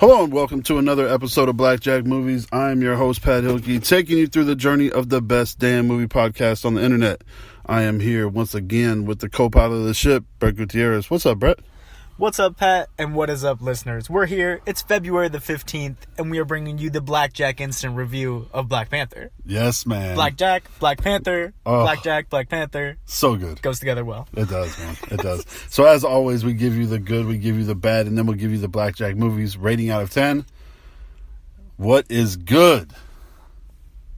Hello and welcome to another episode of Blackjack Movies. I'm your host, Pat Hilke, taking you through the journey of the best damn movie podcast on the internet. I am here once again with the co-pilot of the ship, Brett Gutierrez. What's up, Brett? What's up, Pat? And what is up, listeners? We're here. It's February the 15th, and we are bringing you the Blackjack instant review of Black Panther. Yes, man. Blackjack, Black Panther, Blackjack, Black Panther. So good. Goes together well. It does, man. It does. So as always, we give you the good, we give you the bad, and then we'll give you the Blackjack movies rating out of 10. What is good?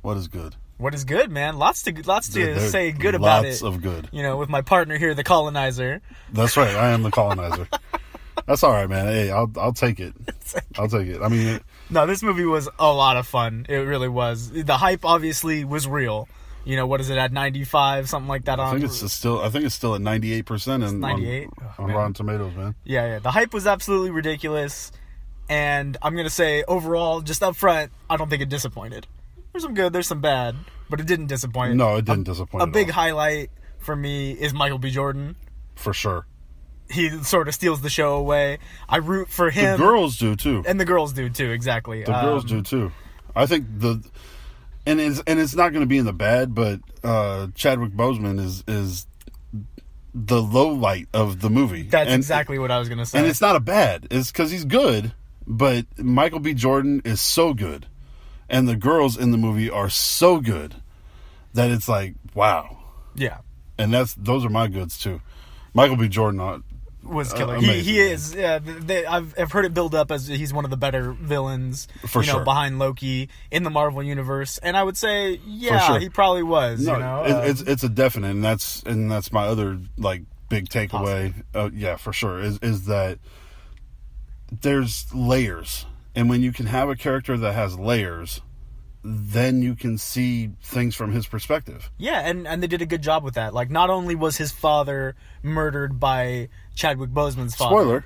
What is good? What is good, man? Lots to say good about it. Lots of good. You know, with my partner here, the colonizer. That's right. I am the colonizer. That's all right, man. Hey, I'll take it. I'll take it. I mean, no, this movie was a lot of fun. It really was. The hype obviously was real. You know, what is it at 95, something like that? I think it's still at 98% 98 on Rotten Tomatoes, man. Yeah. The hype was absolutely ridiculous, and I'm gonna say overall, just up front, I don't think it disappointed. There's some good, there's some bad, but it didn't disappoint. No, it didn't disappoint. A big highlight for me is Michael B. Jordan. For sure. He sort of steals the show away. I root for him. The girls do too. And the girls do too, exactly. The girls do too. I think and it's not going to be in the bad, but Chadwick Boseman is the low light of the movie. That's exactly what I was going to say. And it's not a bad. It's because he's good, but Michael B. Jordan is so good. And the girls in the movie are so good that it's like, wow. Yeah. And those are my goods too. Michael B. Jordan was killer. Amazing, he is. Yeah, I've heard it build up as he's one of the better villains, for sure, behind Loki in the Marvel universe. And I would say, yeah, he probably was. No, it's a definite, and that's my other like big takeaway. Yeah, for sure, is that there's layers. And when you can have a character that has layers, then you can see things from his perspective. Yeah, and they did a good job with that. Like, not only was his father murdered by Chadwick Boseman's father.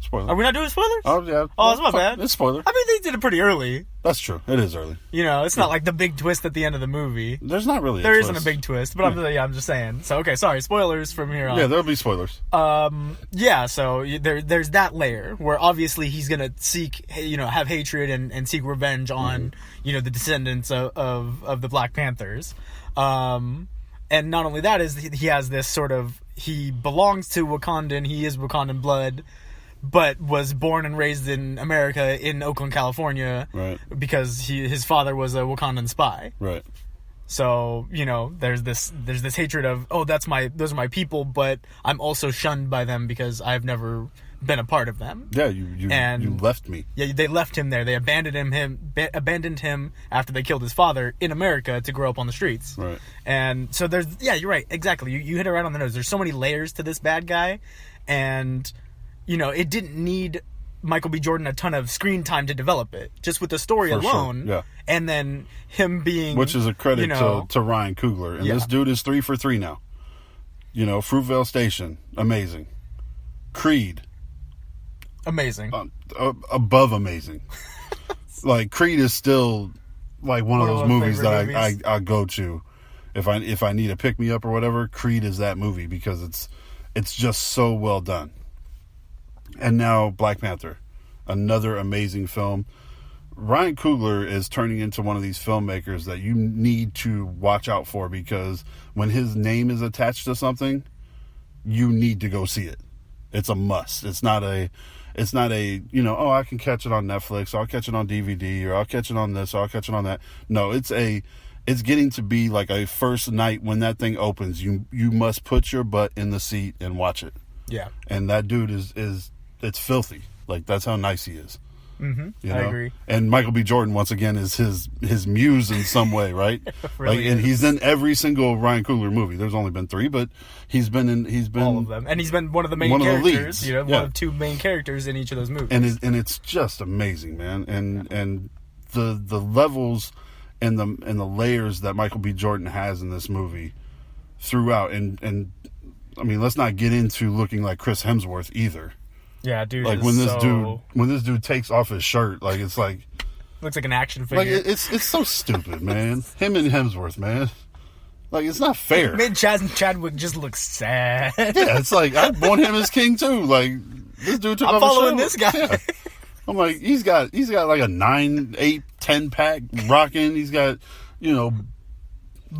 Spoiler. Are we not doing spoilers? Oh, yeah. Oh, that's my bad. It's spoiler. I mean, they did it pretty early. That's true. It is early. You know, it's not like the big twist at the end of the movie. There's not really There isn't a big twist, but I'm just saying. So, okay, sorry, spoilers from here on. Yeah, there'll be spoilers. Yeah, so there's that layer where obviously he's going to seek, have hatred and seek revenge on, the descendants of the Black Panthers. And not only that, is he has this sort of, he belongs to Wakandan, he is Wakandan blood, but was born and raised in America in Oakland, California, right? Because his father was a Wakandan spy, right? So there's this hatred of, those are my people, but I'm also shunned by them because I've never been a part of them. Yeah, you left me. Yeah, they left him there. They abandoned him after they killed his father in America to grow up on the streets. Right. And so you're right, exactly. You hit it right on the nose. There's so many layers to this bad guy, and it didn't need Michael B. Jordan a ton of screen time to deveop it, just with the story alone. Sure. Yeah. And then him being, which is a credit to Ryan Coogler, and this dude is 3 for 3 now. Fruitvale Station, amazing. Creed, amazing. Above amazing. Like, Creed is still like one of those movies that I go to if I need a pick me up or whatever. Creed is that movie because it's just so well done. And now Black Panther, another amazing film. Ryan Coogler is turning into one of these filmmakers that you need to watch out for, because when his name is attached to something, you need to go see it. It's a must. It's not a I can catch it on Netflix, or I'll catch it on DVD, or I'll catch it on this, or I'll catch it on that. No, it's getting to be like a first night when that thing opens. You must put your butt in the seat and watch it. Yeah. And that dude is it's filthy. Like, that's how nice he is. Mm-hmm. I agree. And Michael B. Jordan, once again, is his muse in some way, right? Really, and he's in every single Ryan Coogler movie. There's only been 3, but he's been all of them, and he's been one of the main characters. One of 2 main characters in each of those movies. And it's just amazing, man. And the levels and the layers that Michael B. Jordan has in this movie throughout, and I mean, let's not get into looking like Chris Hemsworth either. Yeah, dude. Like, when this dude takes off his shirt, like, it's like, looks like an action figure. Like, it's so stupid, man. Him and Hemsworth, man. Like, it's not fair. It made Chadwick just look sad. Yeah, it's like, I want him as king too. Like, this dude took off his shirt. I'm following this guy. Yeah. I'm like, he's got like a 9, 8, 10 pack rocking. He's got,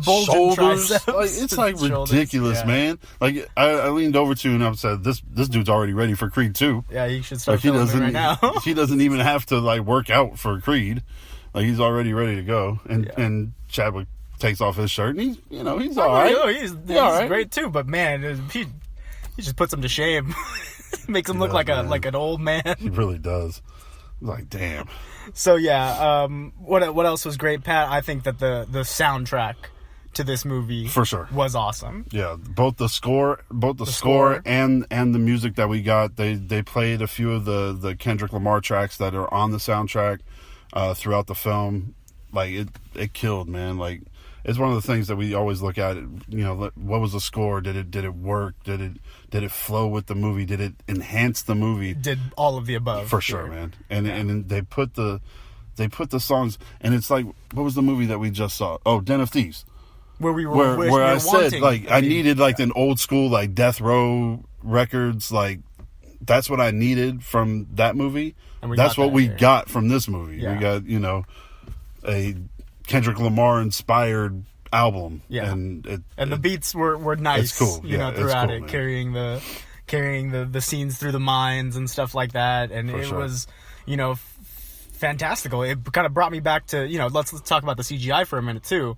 bulging shoulders. triceps. Like, it's like ridiculous, yeah. Man. Like I leaned over to you and I said, this dude's already ready for Creed 2. Yeah, you should start filming right now. He doesn't even have to like work out for Creed. Like, he's already ready to go. And Chadwick takes off his shirt and he's all right. He's all right. Great too, but man, he just puts him to shame. Makes him look like an old man. He really does. Like, damn. So yeah, what else was great, Pat? I think that the soundtrack to this movie for sure was awesome. Yeah, both the score and the music that we got. They played a few of the Kendrick Lamar tracks that are on the soundtrack throughout the film. Like, it killed, man. Like, it's one of the things that we always look at. What was the score? Did it work? Did it flow with the movie? Did it enhance the movie? Did all of the above for sure, man. And they put the songs, and it's like, what was the movie that we just saw? Oh, Den of Thieves. Where I said, like, I needed like an old school, like, Death Row Records, like, that's what I needed from that movie. That's what we got from this movie. Yeah. We got, a Kendrick Lamar inspired album. Yeah. And the beats were nice. It's cool. Throughout it, carrying the scenes through the mines and stuff like that. And it was, fantastical. It kind of brought me back to, let's talk about the CGI for a minute too.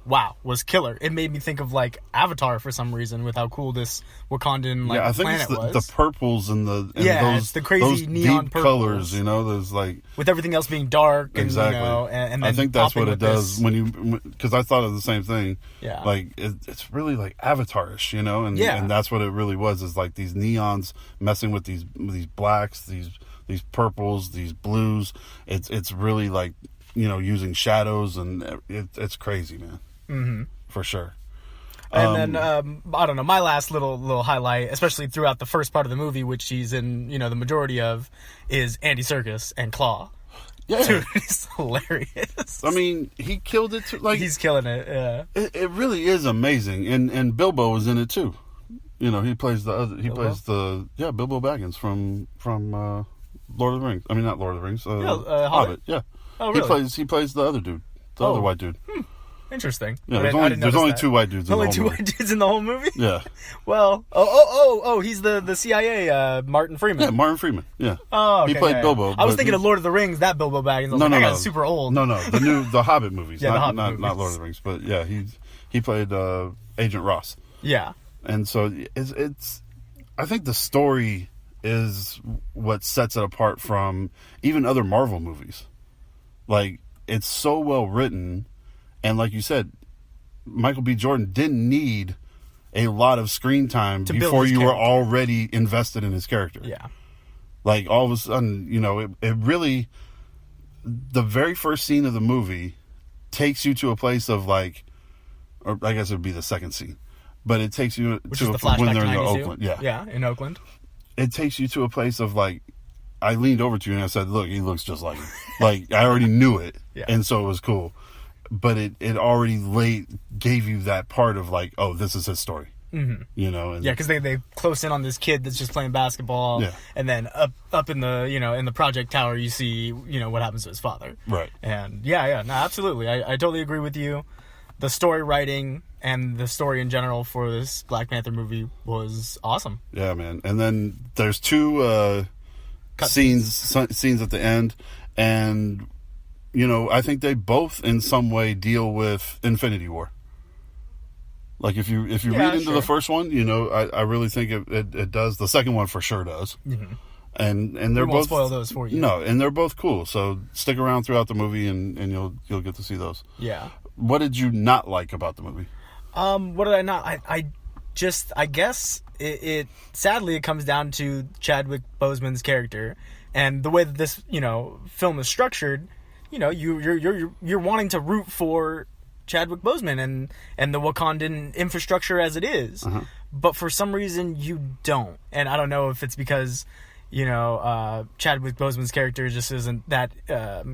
Wow, was killer. It made me think of like Avatar for some reason with how cool this Wakandan I think planet it's was. The purples and those, it's the crazy those neon deep purples. colors. There's like, with everything else being dark. And, exactly. And then I think that's what it does this. because I thought of the same thing. Yeah, like it's really like Avatar-ish, and that's what it really was. Is like these neons messing with these blacks, these purples, these blues. It's really like using shadows, and it's crazy, man. Mm-hmm. For sure. And then I don't know, my last little highlight, especially throughout the first part of the movie, which he's in the majority of, is Andy Serkis and Claw. Yeah, dude, he's hilarious. I mean, he killed it too. Like, he's killing it. Yeah, it really is amazing. And Bilbo is in it too. He plays the other. He plays the Bilbo Baggins from Lord of the Rings. I mean, not Lord of the Rings. Hobbit. Yeah. Oh, really? He plays the other dude, the other white dude. Interesting. Yeah, there's only two white dudes. Only two white dudes in the whole movie. Yeah. Well, he's the CIA Martin Freeman. Yeah, Martin Freeman. Yeah. Oh, okay, he played Bilbo. I was thinking of Lord of the Rings. That Bilbo Baggins. That guy's super old. No, the Hobbit movies. Yeah, not movies. Not Lord of the Rings, but yeah, he played Agent Ross. Yeah. And so it's I think the story is what sets it apart from even other Marvel movies. Like, it's so well written. And like you said, Michael B. Jordan didn't need a lot of screen time before you were already invested in his character. Yeah. Like, all of a sudden, it really, the very first scene of the movie takes you to a place of like, or I guess it would be the second scene, but it takes you when they're in Oakland. Yeah. Yeah, in Oakland. It takes you to a place of like, I leaned over to you and I said, look, he looks just like him. Like, I already knew it. Yeah. And so it was cool. But it already gave you that part of like, oh, this is his story. Mm-hmm. And because they close in on this kid that's just playing basketball. Yeah. And then up in the, in the project tower, you see, what happens to his father. Right. And no, absolutely. I totally agree with you. The story writing and the story in general for this Black Panther movie was awesome. Yeah, man. And then there's two scenes at the end, and I think they both in some way deal with Infinity War. Like, if you read into the first one, I really think it does. The second one for sure does. Mm-hmm. And they're we won't both spoil those for you. No, and they're both cool. So stick around throughout the movie, and you'll get to see those. Yeah. What did you not like about the movie? What did I not? I guess it sadly it comes down to Chadwick Boseman's character and the way that this film is structured. You're wanting to root for Chadwick Boseman and the Wakandan infrastructure as it is. Uh-huh. But for some reason you don't. And I don't know if it's because, Chadwick Boseman's character just isn't that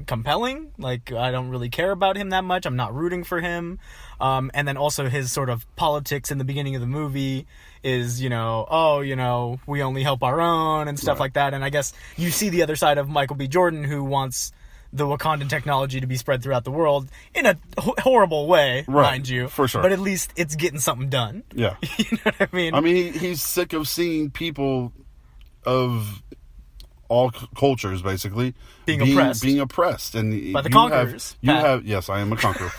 compelling. Like, I don't really care about him that much. I'm not rooting for him. And then also his sort of politics in the beginning of the movie is, we only help our own and stuff like that. And I guess you see the other side of Michael B. Jordan, who wants the Wakandan technology to be spread throughout the world in a horrible way, mind you. For sure. But at least it's getting something done. Yeah. You know what I mean? I mean, he's sick of seeing people of all cultures, basically, being oppressed. And by the conquerors. Yes, I am a conqueror.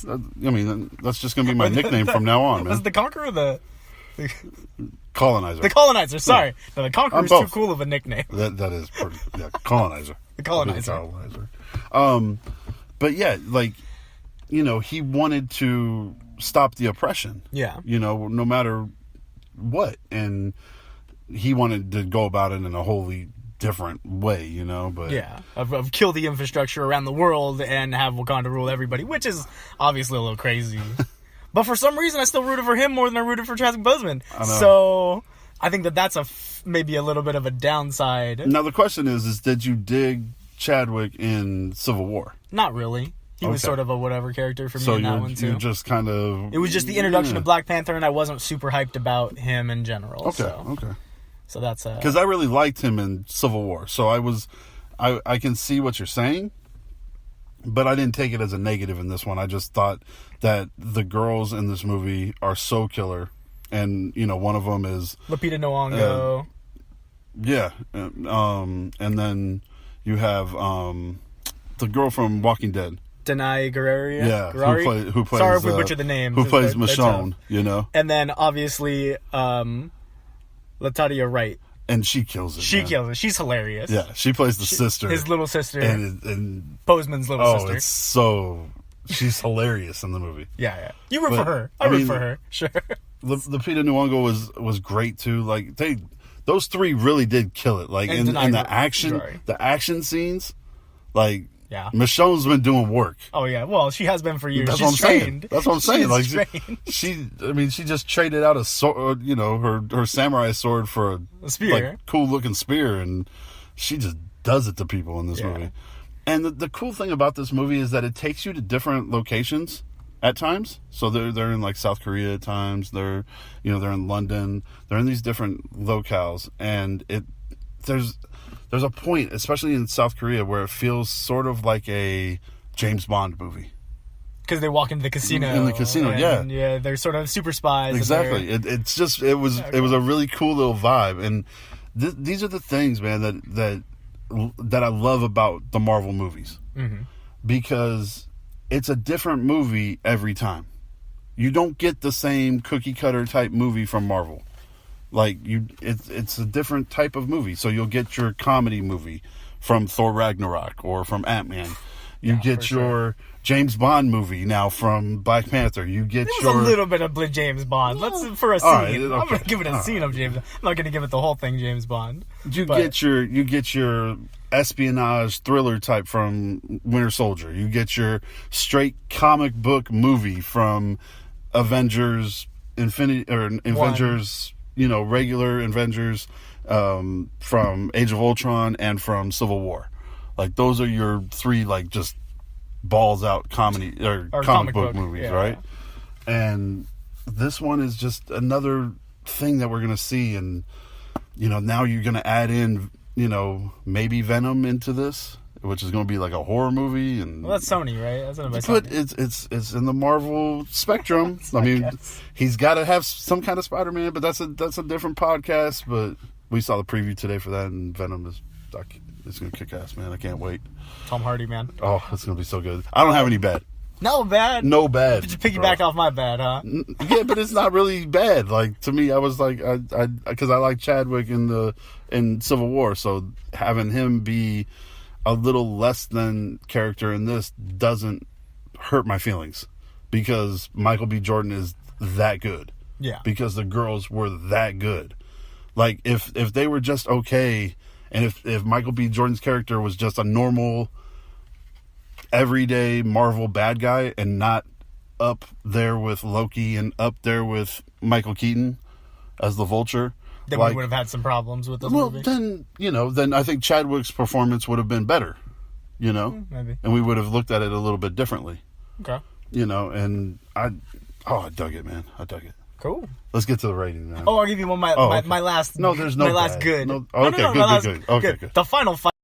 I mean, that's just going to be my nickname from now on, man. Was the conqueror the colonizer? The colonizer, sorry. No, the conqueror is too cool of a nickname. That is pretty, colonizer. The colonizer. But yeah, like, he wanted to stop the oppression. Yeah. No matter what. And he wanted to go about it in a wholly different way, but yeah, of kill the infrastructure around the world and have Wakanda rule everybody, which is obviously a little crazy. But for some reason, I still rooted for him more than I rooted for Chadwick Boseman. So I think that's maybe a little bit of a downside. Now the question is did you dig Chadwick in Civil War? Not really. He was sort of a whatever character for me in that one too. You just kind of. It was just the introduction of Black Panther, and I wasn't super hyped about him in general. Okay. So that's because I really liked him in Civil War, so I can see what you're saying, but I didn't take it as a negative in this one. I just thought that the girls in this movie are so killer, and one of them is Lupita Nyong'o. And then you have the girl from Walking Dead, Denai Guerrero. Yeah, who plays. Sorry if we butchered the name. Who plays Michonne? And then obviously. Latalia Wright. And she kills it. Kills it. She's hilarious. Yeah, she plays the sister. His little sister. And Boseman's little sister. She's hilarious in the movie. Yeah. You root for her. I root for her. Sure. Lupita Nyong'o was great too. Like those three really did kill it. Like in the action scenes, like. Yeah, Michonne's been doing work. Oh yeah, well she has been for years. That's She's trained. That's what I'm saying. Like she just traded out a sword, her samurai sword for a spear, cool looking spear, and she just does it to people in this movie. And the cool thing about this movie is that it takes you to different locations at times. So they're in like South Korea at times. They're in London. They're in these different locales, and there's a point, especially in South Korea, where it feels sort of like a James Bond movie. Because they walk into the casino. In the casino, yeah, they're sort of super spies. Exactly. It was a really cool little vibe, and these are the things, man, that I love about the Marvel movies, because it's a different movie every time. You don't get the same cookie cutter type movie from Marvel. Like it's a different type of movie. So you'll get your comedy movie from Thor Ragnarok or from Ant-Man. You get your James Bond movie now from Black Panther. You get a little bit of James Bond. Let's for a scene. Right, okay. I'm gonna give it a scene of James. I'm not gonna give it the whole thing James Bond. You get your espionage thriller type from Winter Soldier. You get your straight comic book movie from Avengers Avengers. Regular Avengers from Age of Ultron and from Civil War. Like, those are your three, like, just balls out comedy or comic book movies, right? And this one is just another thing that we're going to see. And, now you're going to add in, maybe Venom into this, which is going to be like a horror movie. And well, that's Sony, right? That's by Sony. It's in the Marvel spectrum. I mean, he's got to have some kind of Spider-Man, but that's a different podcast. But we saw the preview today for that, and Venom it's going to kick ass, man. I can't wait. Tom Hardy, man. Oh, it's going to be so good. I don't have any bad. No bad. Just piggyback off my bad, huh? Yeah, but it's not really bad. Like, to me, I was like, because I like Chadwick in Civil War, so having him be a little less than character in this doesn't hurt my feelings, because Michael B. Jordan is that good. Yeah. Because the girls were that good. Like, if they were just okay, and if Michael B. Jordan's character was just a normal, everyday Marvel bad guy and not up there with Loki and up there with Michael Keaton as the Vulture, then we would have had some problems with this movie. Then I think Chadwick's performance would have been better, maybe, and we would have looked at it a little bit differently. Okay. And I dug it, man. I dug it. Cool. Let's get to the rating now. Oh, I'll give you one. My last. No, there's no. My last good. No, okay, good. Okay, good. The final fight.